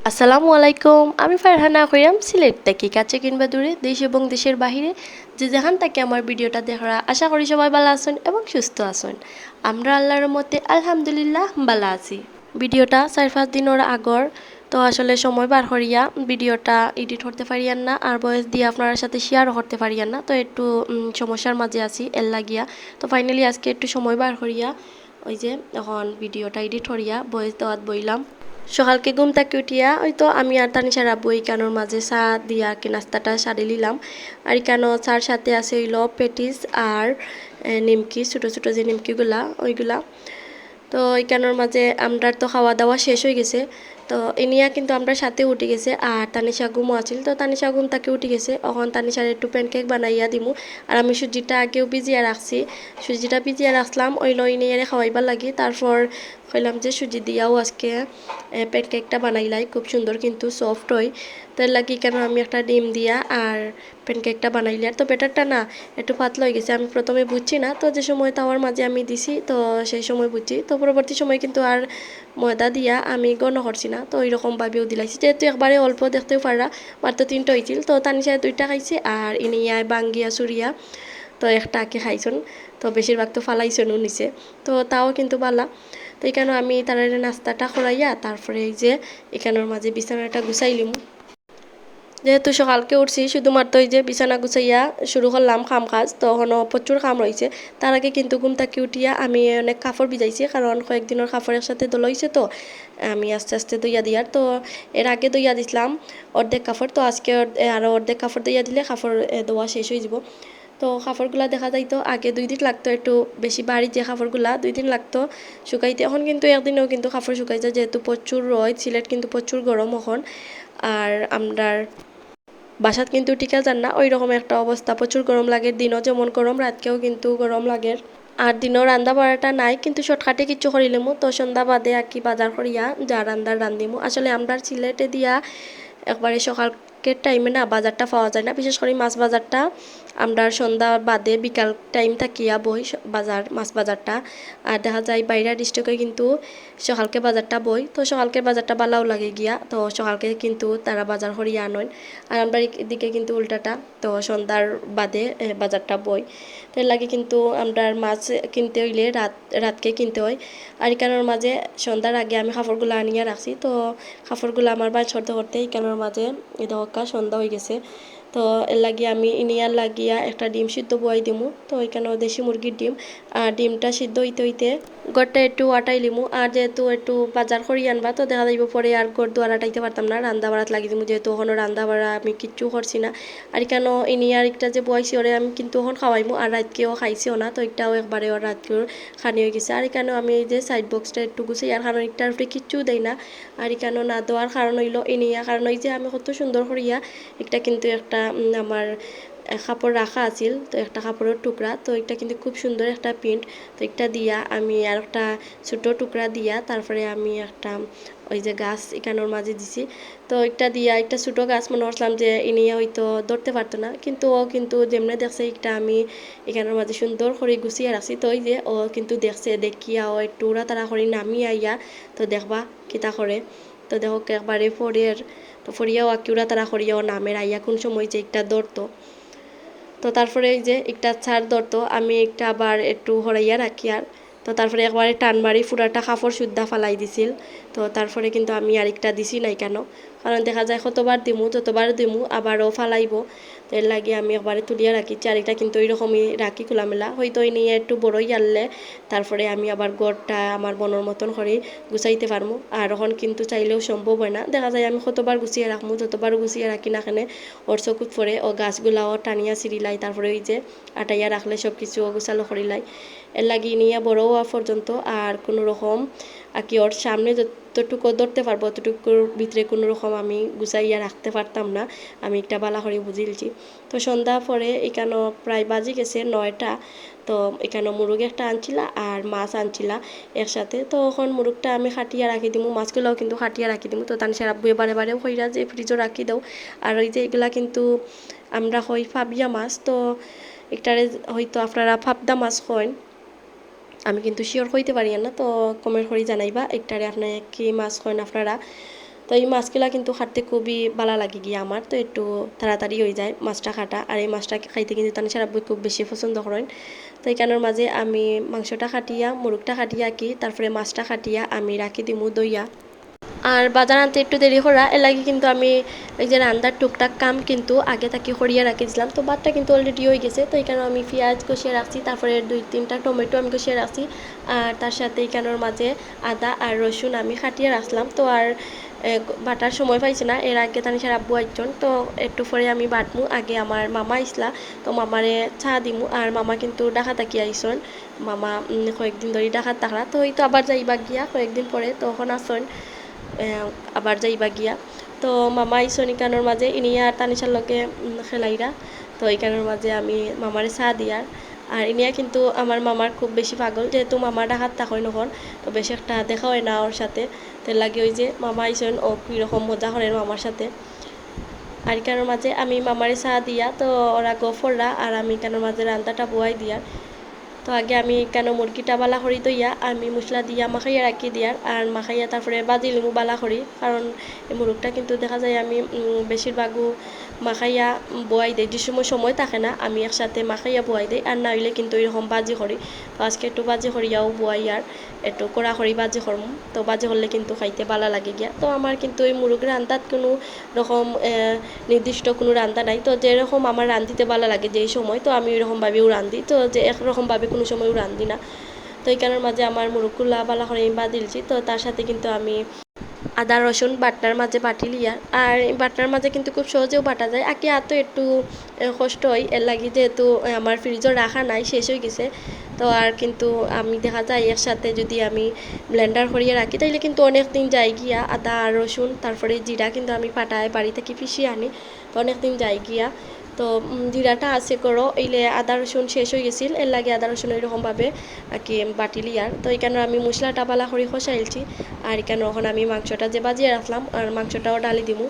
আসসালামু আলাইকুম, আমি ফারহানা আখরিয়াম সিলেট থেকে কাছে কিংবা দূরে দেশ এবং দেশের বাহিরে যে যেখান থেকে আমার ভিডিওটা দেখা আশা করি সবাই ভালো আছেন এবং সুস্থ আছেন। আমরা আল্লাহর মতে আলহামদুলিল্লাহ ভালো আছি। ভিডিওটা 4-5 দিনের আগর, তো আসলে সময় বার করিয়া ভিডিওটা এডিট করতে পারিয়ান না আর ভয়েস দিয়ে আপনার সাথে শেয়ারও করতে পারিয়ান না, তো একটু সমস্যার মাঝে আছি এর লাগিয়া। তো ফাইনালি আজকে একটু সময় বার করিয়া ওই যে এখন ভিডিওটা এডিট করিয়া ভয়েস দেওয়াত বইলাম। সকালকে ঘুম থেকে উঠিয়া ওই তো আমি আর তানিশার আব্বু ইকানোর মাঝে চা দিয়া কি নাস্তাটা সারি নিলাম। আর ইকানো চার সাথে আছে হইল পেটিস আর নিমকি, ছোটো ছোটো যে নিমকিগুলা ওইগুলা। তো এইখানোর মাঝে আমরা তো খাওয়া দাওয়া শেষ হয়ে গেছে। তো এনিয়া কিন্তু আমরা সাথে উঠে গেছে আর তানিশা ঘুমও আছিল, তো তানিশা ঘুম তাকে উঠে গেছে। এখন তানিশার একটু প্যানকেক বানাইয়া দিমু। আর আমি সুজিটা আগেও ভিজিয়ে রাখছি, সুজিটা ভিজিয়ে রাখলাম ওই লই নিয়ে খাওয়াইবার লাগি। তারপর কইলাম যে সুজি দিয়াও আজকে প্যানকেকটা বানাইলাই, খুব সুন্দর কিন্তু সফট হয়। তার লাগি কেন আমি একটা ডিম দিয়া আর প্যানকেকটা বানাইলি। আর তো ব্যাটারটা না একটু পাতলা হয়ে গেছে, আমি প্রথমে বুঝছি না, তো যে সময় তাওয়ার মাঝে আমি দিছি তো সেই সময় বুঝছি। তো পরবর্তী সময় কিন্তু আর ময়দা দিয়া আমি গণ করছি না, তো ওইরকমভাবেও দিলাইছি। যেহেতু একবারে অল্প দেখতেও পারা, মাত্র 3টা হয়েছিল, তো তানিশায় 2টা খাইছে আর ইনিয়ায় বাঙ্গিয়া চুরিয়া তো একটা আঁকে খাইছন। তো বেশিরভাগ তো ফালাইছনও নিছে, তো তাও কিন্তু বালা। তো এখানে আমি তার নাস্তাটা খরাইয়া তারপরে এই যে এখানের মাঝে বিছানাটা গুছাইলিম। যেহেতু সকালকে উঠছি শুধুমাত্র এই যে বিছানা গুছাইয়া শুরু করলাম কাম কাজ, তখনও প্রচুর কাম রয়েছে। তার আগে কিন্তু ঘুম থেকে উঠিয়া আমি অনেক কাপড় ভিজাইছি, কারণ কয়েকদিনের কাপড় একসাথে দলইছে, তো আমি আস্তে আস্তে দইয়া দিয়ার। তো এর আগে দইয়া দিছিলাম অর্ধেক কাপড়, তো আজকে আরও অর্ধেক কাপড় দইয়া দিলে কাপড় দোয়া শেষ হয়ে যাব। তো কাপড়গুলা দেখা যাইতো আগে 2 দিন লাগতো, একটু বেশি বাড়ি যে কাপড়গুলা 2 দিন লাগতো শুকাইতে। এখন কিন্তু একদিনেও কিন্তু কাপড় শুকাই যায়, যেহেতু প্রচুর রোদ, সিলেট কিন্তু প্রচুর গরম এখন। আর আমরার বাসাত কিন্তু টিকা যান না, ওই রকম একটা অবস্থা, প্রচুর গরম লাগে, দিনও যেমন গরম রাতকেও কিন্তু গরম লাগে। আর দিনও রান্দা বাড়াটা নাই, কিন্তু শর্টকাটে কিছু করিলেমু, তো সন্ধ্যা বাদে আর কি বাজার করিয়া যা রান্দার রান্দিমু। আসলে আমরা সিলেটে দিয়া একবারে সকালকের টাইমে না বাজারটা পাওয়া যায় না, বিশেষ করে মাছ বাজারটা আমরা সন্ধ্যা বাদে বিকাল টাইম থাকিয়া বই বাজার, মাছ বাজারটা। আর দেখা যায় বাইরের ডিস্ট্রিক্টে কিন্তু সকালকে বাজারটা বই, তো সকালকের বাজারটা বালাও লাগে গিয়া, তো সকালকে কিন্তু তারা বাজার করিয়া আনয়। আর আমরা এদিকে কিন্তু উল্টাটা, তো সন্ধ্যার বাদে বাজারটা বই। তো এর লাগে কিন্তু আমরা মাছ কিনতে হইলে রাতকে কিনতে হয়। আর এখানের মাঝে সন্ধ্যার আগে আমি কাপড়গুলো আনিয়া রাখছি, তো কাপড়গুলো আমার বাজ করতে করতে এখানের মাঝে দহকা সন্ধ্যা হয়ে গেছে। তো এর লাগিয়ে আমি ইনিয়ার লাগিয়া একটা ডিম সিদ্ধ বয়াই দিমু, তো এখানেও দেশি মুরগির ডিম। আর ডিমটা সিদ্ধ হইতে হইতে গড়টা একটু আটাই লিমু। আর যেহেতু একটু বাজার করি আনবা, তো দেখা যাইব পরে আর গড় দুয়ার আটাইতে পারতাম না, রান্না বাড়াত লাগি দিমু, যেহেতু ওখানে রান্না বাড়া আমি কিচ্ছু করছি না। আর এখানেও ইনিয়ার একটা যে বয়সী ওরে আমি কিন্তু ওখানে খাওয়াইমু, আর রাতকেও খাইছিও না, তো একটাও একবারে ওর রাতকেও খানি হয়ে গেছে। আর এখানেও আমি এই যে সাইড বক্সটা একটু গুছাই, আর কারণ একটার উপরে কিচ্ছু দেই না। আর এখানেও না দেওয়ার কারণ হইল ইনিয়া, কারণ ওই যে আমি কত সুন্দর করিয়া একটা কিন্তু একটা আমার কাপড় রাখা আছিল, তো একটা কাপড়ের টুকরা, তো এটা কিন্তু খুব সুন্দর একটা প্রিন্ট। তো একটা দিয়া আমি আর একটা ছোটো টুকরা দিয়া তারপরে আমি একটা ওই যে গাছ এখানোর মাঝে দিছি। তো একটা দিয়া একটা ছোটো গাছ মনে করছিলাম যে ইনিয়া হয়তো ধরতে পারতো না, কিন্তু ও কিন্তু যেমনি দেখছে একটা আমি এখানের মাঝে সুন্দর করে গুছিয়ে রাখছি, তো ওই যে ও কিন্তু দেখছে, দেখিয়া ও একটু তাড়া করে নামিয়ে আইয়া তো দেখবা কিতা করে। তো দেখো একবারে ফোরের, তো ফরিয়াও আকিউরা তারা করিয়াও নামের আইয়া কোন সময় যে একটা ধরতো। তো তারপরে এই যে একটা ছাড় ধরতো, আমি একটা আবার একটু হরাইয়া রাখি। আর তো তারপরে একবারে টান মারি পুরাটা কাপড় সুদ্ধা ফালাই দিছিল। তো তারপরে কিন্তু আমি আরেকটা দিছি নাই কেন, কারণ দেখা যায় কতবার দিমু, যতবার দিমু আবারও ফালাইব, তো এর লাগে আমি একবারে তুলিয়া রাখিছি। আর এটা কিন্তু ওইরকমই রাখি খোলামেলা, হয়তো এই নিয়ে একটু বড়ই আনলে তারপরে আমি আবার গড়টা আমার বনোর মতন করে গুছাইতে পারবো। আর এখন কিন্তু চাইলেও সম্ভব হয় না, দেখা যায় আমি কতবার গুছিয়ে রাখবো, যতবার গুছিয়ে রাখি না কেনে ওর চকুত পরে ও গাছগুলাও টানিয়া ছিঁড়িলাই, তারপরে ওই যে আটাইয়া রাখলে সব কিছু গোছালো করিলাই। এর লাগি নিয়ে বড় হওয়া পর্যন্ত আর কোনো রকম আর কি ওর সামনে যতটুকু ধরতে পারবো অতটুকুর ভিতরে কোনো রকম আমি গুছাইয়া রাখতে পারতাম না, আমি একটা বালা করে বুঝিলছি। তো সন্ধ্যা পরে এখানে প্রায় বাজে গেছে 9টা। তো এখানে মুরগ একটা আনছিলা আর মাছ আনছিলা একসাথে, তো এখন মুরগটা আমি খাটিয়া রাখি দিমু, মাছগুলোও কিন্তু খাটিয়া রাখি দিমু। তো তানিশার আব্বু বারে বারেও কইরা যে ফ্রিজও রাখি দাও। আর ওই যে এগুলা কিন্তু আমরা হই ফাবিয়া মাছ, তো একটারে হয়তো আপনারা ফাবদা মাছ কইন, আমি কিন্তু শিওর হইতে পারি না, তো কমেন্ট করে জানাইবা একটারে আপনার কি মাছ কইন আপনারা। তো এই মাছগুলা কিন্তু খাটতে খুবই ভালো লাগে গিয়ে আমার, তো একটু তাড়াতাড়ি হয়ে যায় মাছটা কাটা। আর এই মাছটা খাইতে কিন্তু তানিশার আব্বু খুব বেশি পছন্দ করেন। তো এইখানের মাঝে আমি মাংসটা কাটিয়া মুরগটা কাটিয়া কি তারপরে মাছটা কাটিয়া আমি রাখি দিমু দইয়া। আর বাজার আনতে একটু দেরি করা এর লাগে কিন্তু আমি এই যে রান্নার টুকটাক কাম কিন্তু আগে তাকে সরিয়ে রাখিছিলাম। তো ভাতটা কিন্তু অলরেডি হয়ে গেছে, তো এখানে আমি পেঁয়াজ কষিয়ে রাখছি, তারপরে 2-3টা টমেটো আমি কষিয়ে রাখছি, আর তার সাথে এখানের মাঝে আদা আর রসুন আমি কাটিয়ে রাখলাম। তো আর বাটার সময় পাইছি না, এর আগে তানিশার আব্বু একজন, তো একটু পরে আমি বাটমু। আগে আমার মামা আইসলা, তো মামারে চা দিমু। আর মামা কিন্তু ডাকা তাকি আইসন, মামা কয়েকদিন ধরে ডাকাত থাকলা, তো এই তো আবার যাইবা গিয়া কয়েকদিন পরে, তখন আসন আবার যাইবা গিয়া। তো মামা আইসন ইকানোর মাঝে ইনি আর তানিশার লগে খেলাইরা। তো ইকানোর মাঝে আমি মামারে চা দিয়ার। আর ইনিয়া কিন্তু আমার মামার খুব বেশি পাগল, যেহেতু মামা ডাকাত তাকই নখন, তো বেশি একটা দেখা হয় না ওর সাথে। তো লাগে ওই যে মামা আইসন ও কীরকম মজা করেন মামার সাথে। আর ইকানোর মাঝে আমি মামারে চা দিয়া, তো ওরা গফররা আর আমি ইকানোর মাঝে রান্নাটা বয়াই দিয়ার। তো আগে আমি কেন মুরগিটা বালা করি দইয়া আমি মশলা দিয়া মাখাইয়া রাখি দিয়ার, আর মাখাইয়া তারপরে বাজি লিমু বালা করি, কারণ এই মুরগটা কিন্তু দেখা যায় আমি বেশিরভাগও মাখাইয়া বোয়াই দিই। যে সময় সময় থাকে না আমি একসাথে মাখাইয়া বোয়াই দিই, আর না হইলে কিন্তু এরকম বাজি করি। তো আজকে একটু বাজি করিয়াও বোয়াই, আর একটু কড়া করি বাজি করম। তো বাজি করলে কিন্তু খাইতে ভালো লাগে গিয়া। তো আমার কিন্তু এই মুরগির রান্নাত কোনো রকম নির্দিষ্ট কোনো রান্না নাই, তো যেরকম আমার রান্ধিতে ভালো লাগে যেই সময়, তো আমি ওইরকমভাবেও রান্ধি, তো যে একরকমভাবে কোনো সময়ও রান্ধি না। তো এইখানের মাঝে আমার মুরগগুলা বালা করে আমি বাদিলছি, তো তার সাথে কিন্তু আমি আদা রসুন বাটনার মাঝে বাটি লিয়া। আর এই বাটনার মাঝে কিন্তু খুব সহজেও বাটা যায়, আগে এত একটু কষ্ট হয়, এর লাগি যেহেতু আমার ফ্রিজও রাখা নাই, শেষ হয়ে গেছে। তো আর কিন্তু আমি দেখা যায় এর সাথে যদি আমি ব্লেন্ডার করিয়ে রাখি তাইলে কিন্তু অনেক দিন যায় গিয়া। আদা আর রসুন তারপরে জিরা কিন্তু আমি পাটায় বাড়ি থেকে পিষিয়ে আনি, তো অনেক দিন যায় গিয়া। তো জিরাটা আছে করো এইলে আদা রসুন শেষ হয়ে গেছিল, এর লাগে আদা রসুন ওইরকমভাবে আর কি বাটিলি। আর তো এখানে আমি মশলাটা বালা করে খসাইলছি, আর এখানে এখন আমি মাংসটা যে বাজিয়ে রাখলাম আর মাংসটাও ডালি দিমু।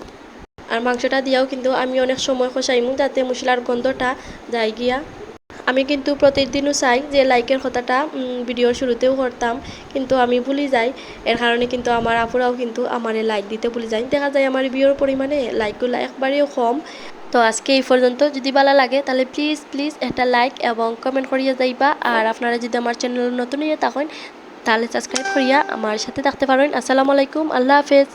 আর মাংসটা দিয়াও কিন্তু আমি অনেক সময় খসাইমু যাতে মশলার গন্ধটা যায় গিয়া। আমি কিন্তু প্রতিদিনও চাই যে লাইকের কথাটা ভিডিওর শুরুতেও করতাম, কিন্তু আমি ভুলে যাই। এর কারণে কিন্তু আমার আপুরাও কিন্তু আমার লাইক দিতে ভুলে যায়, দেখা যায় আমার ভিডিওর পরিমাণে লাইকগুলো একবারেও কম। তো আজকে এই পর্যন্ত, যদি ভালো লাগে তাহলে প্লিজ প্লিজ একটা লাইক এবং কমেন্ট করিয়া যাইবা। আর আপনারা যদি আমার চ্যানেল নতুন হয়ে থাকেন তাহলে সাবস্ক্রাইব করিয়া আমার সাথে থাকতে পারেন। আসসালামু আলাইকুম, আল্লাহ হাফেজ।